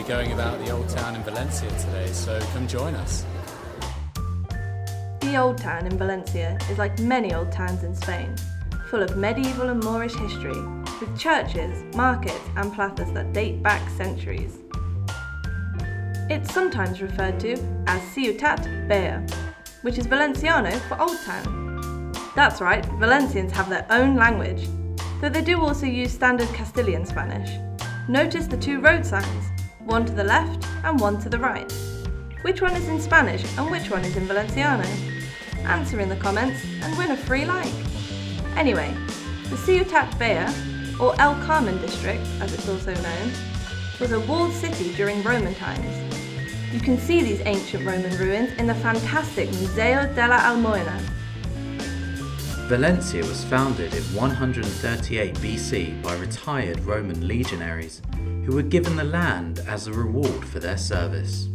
going about the Old Town in Valencia today, so come join us. The Old Town in Valencia is like many old towns in Spain, full of medieval and Moorish history, with churches, markets and plazas that date back centuries. It's sometimes referred to as Ciutat Vella, which is Valenciano for Old Town. That's right, Valencians have their own language, though they do also use standard Castilian Spanish. Notice the two road signs, one to the left and one to the right. Which one is in Spanish and which one is in Valenciano? Answer in the comments and win a free like. Anyway, the Ciutat Vella, or El Carmen District as it's also known, was a walled city during Roman times. You can see these ancient Roman ruins in the fantastic Museo de la Almoina. Valencia was founded in 138 BC by retired Roman legionaries who were given the land as a reward for their service.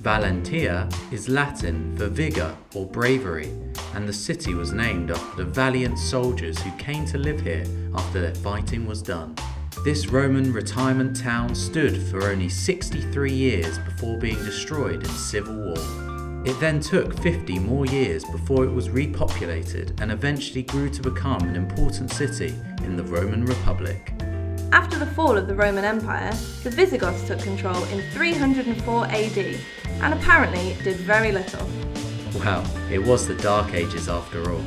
Valentia is Latin for vigour or bravery, and the city was named after the valiant soldiers who came to live here after their fighting was done. This Roman retirement town stood for only 63 years before being destroyed in civil war. It then took 50 more years before it was repopulated and eventually grew to become an important city in the Roman Republic. After the fall of the Roman Empire, the Visigoths took control in 304 AD, and apparently did very little. Well, it was the Dark Ages after all.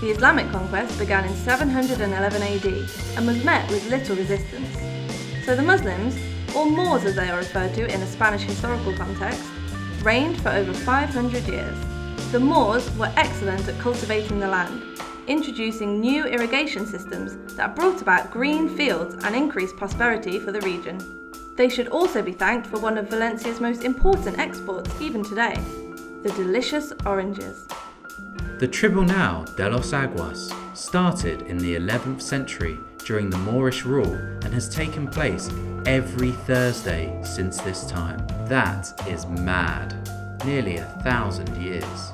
The Islamic conquest began in 711 AD and was met with little resistance. So the Muslims, or Moors as they are referred to in a Spanish historical context, reigned for over 500 years. The Moors were excellent at cultivating the land, introducing new irrigation systems that brought about green fields and increased prosperity for the region. They should also be thanked for one of Valencia's most important exports even today, the delicious oranges. The Tribunal de los Aguas started in the 11th century during the Moorish rule and has taken place every Thursday since this time. That is mad. Nearly 1,000 years.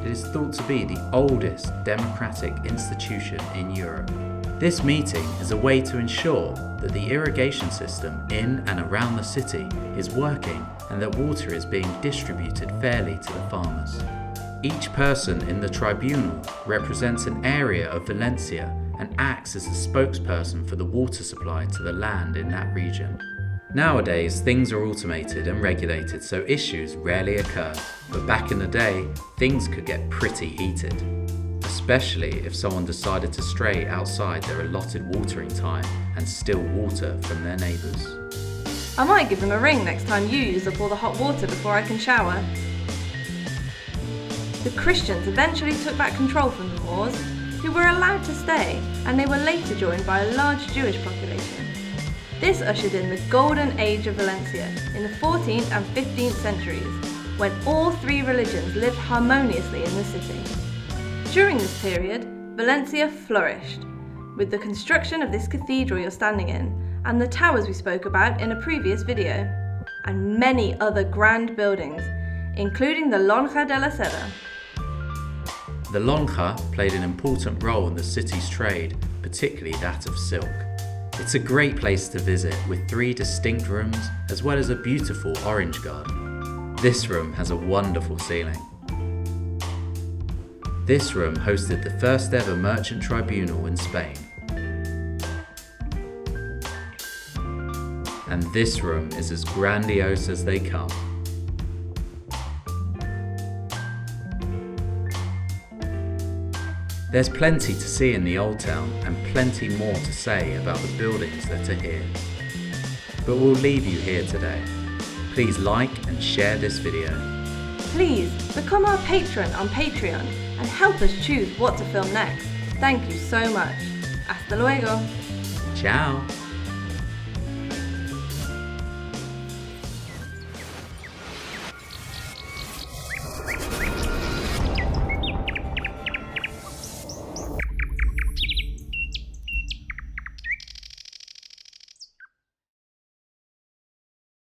It is thought to be the oldest democratic institution in Europe. This meeting is a way to ensure that the irrigation system in and around the city is working and that water is being distributed fairly to the farmers. Each person in the tribunal represents an area of Valencia and acts as a spokesperson for the water supply to the land in that region. Nowadays, things are automated and regulated, so issues rarely occur, but back in the day, things could get pretty heated. Especially if someone decided to stray outside their allotted watering time and steal water from their neighbours. I might give them a ring next time you use up all the hot water before I can shower. The Christians eventually took back control from the Moors, who were allowed to stay, and they were later joined by a large Jewish population. This ushered in the golden age of Valencia in the 14th and 15th centuries, when all three religions lived harmoniously in the city. During this period, Valencia flourished, with the construction of this cathedral you're standing in, and the towers we spoke about in a previous video, and many other grand buildings, including the Lonja de la Seda. The Lonja played an important role in the city's trade, particularly that of silk. It's a great place to visit with 3 distinct rooms as well as a beautiful orange garden. This room has a wonderful ceiling. This room hosted the first ever merchant tribunal in Spain. And this room is as grandiose as they come. There's plenty to see in the Old Town and plenty more to say about the buildings that are here. But we'll leave you here today. Please like and share this video. Please become our patron on Patreon and help us choose what to film next. Thank you so much. Hasta luego. Ciao.